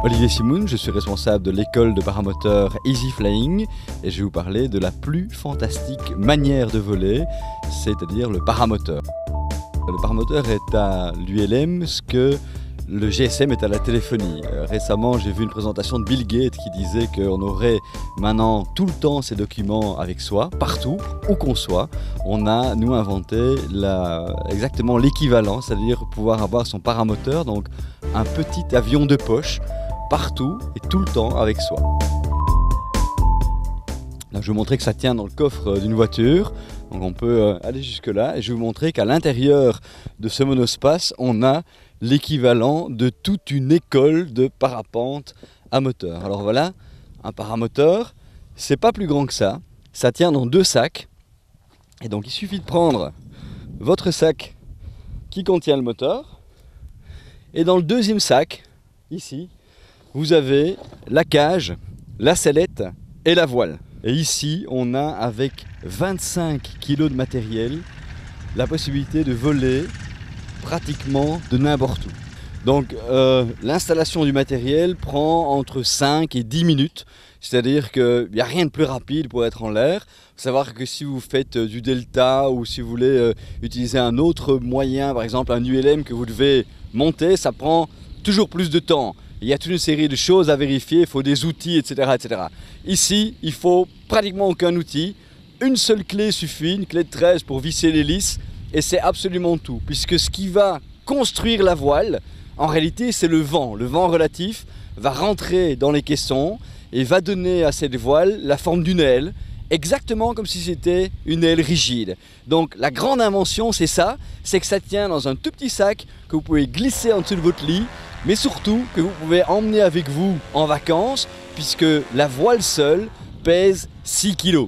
Olivier Simoun, je suis responsable de l'école de paramoteur Easy Flying et je vais vous parler de la plus fantastique manière de voler, c'est-à-dire le paramoteur. Le paramoteur est à l'ULM ce que le GSM est à la téléphonie. Récemment, j'ai vu une présentation de Bill Gates qui disait qu'on aurait maintenant tout le temps ces documents avec soi, partout, où qu'on soit. On a, nous, inventé exactement l'équivalent, c'est-à-dire pouvoir avoir son paramoteur, donc un petit avion de poche, partout et tout le temps avec soi. Là, je vais vous montrer que ça tient dans le coffre d'une voiture, donc on peut aller jusque là, et je vais vous montrer qu'à l'intérieur de ce monospace, on a l'équivalent de toute une école de parapente à moteur. Alors voilà, un paramoteur, c'est pas plus grand que ça tient dans 2 sacs, et donc il suffit de prendre votre sac qui contient le moteur, et dans le 2e sac, ici, vous avez la cage, la sellette et la voile. Et ici, on a avec 25 kg de matériel la possibilité de voler pratiquement de n'importe où. Donc l'installation du matériel prend entre 5 et 10 minutes, c'est-à-dire qu'il n'y a rien de plus rapide pour être en l'air. Il faut savoir que si vous faites du delta ou si vous voulez utiliser un autre moyen, par exemple un ULM que vous devez monter, ça prend toujours plus de temps. Il y a toute une série de choses à vérifier, il faut des outils, etc., etc. Ici, il faut pratiquement aucun outil. Une seule clé suffit, une clé de 13 pour visser l'hélice, et c'est absolument tout. Puisque ce qui va construire la voile, en réalité, c'est le vent. Le vent relatif va rentrer dans les caissons et va donner à cette voile la forme d'une aile, exactement comme si c'était une aile rigide. Donc la grande invention, c'est ça, c'est que ça tient dans un tout petit sac que vous pouvez glisser en dessous de votre lit, mais surtout que vous pouvez emmener avec vous en vacances, puisque la voile seule pèse 6 kg.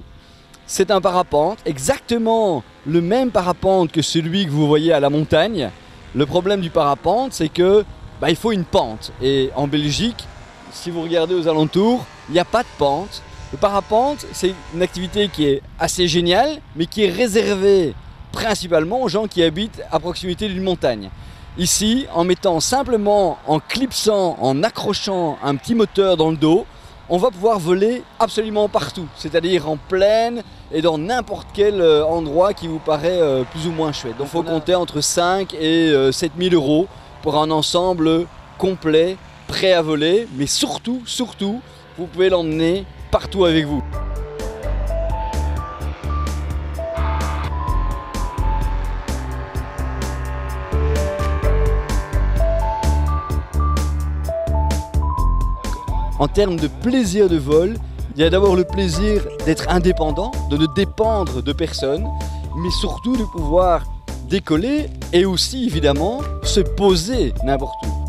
C'est un parapente, exactement le même parapente que celui que vous voyez à la montagne. Le problème du parapente, c'est que il faut une pente. Et en Belgique, si vous regardez aux alentours, il n'y a pas de pente. Le parapente, c'est une activité qui est assez géniale, mais qui est réservée principalement aux gens qui habitent à proximité d'une montagne. Ici, en mettant simplement, en clipsant, en accrochant un petit moteur dans le dos, on va pouvoir voler absolument partout, c'est-à-dire en plaine et dans n'importe quel endroit qui vous paraît plus ou moins chouette. Donc il faut compter entre 5 et 7 000 € pour un ensemble complet, prêt à voler, mais surtout, vous pouvez l'emmener partout avec vous. En termes de plaisir de vol, il y a d'abord le plaisir d'être indépendant, de ne dépendre de personne, mais surtout de pouvoir décoller et aussi évidemment se poser n'importe où.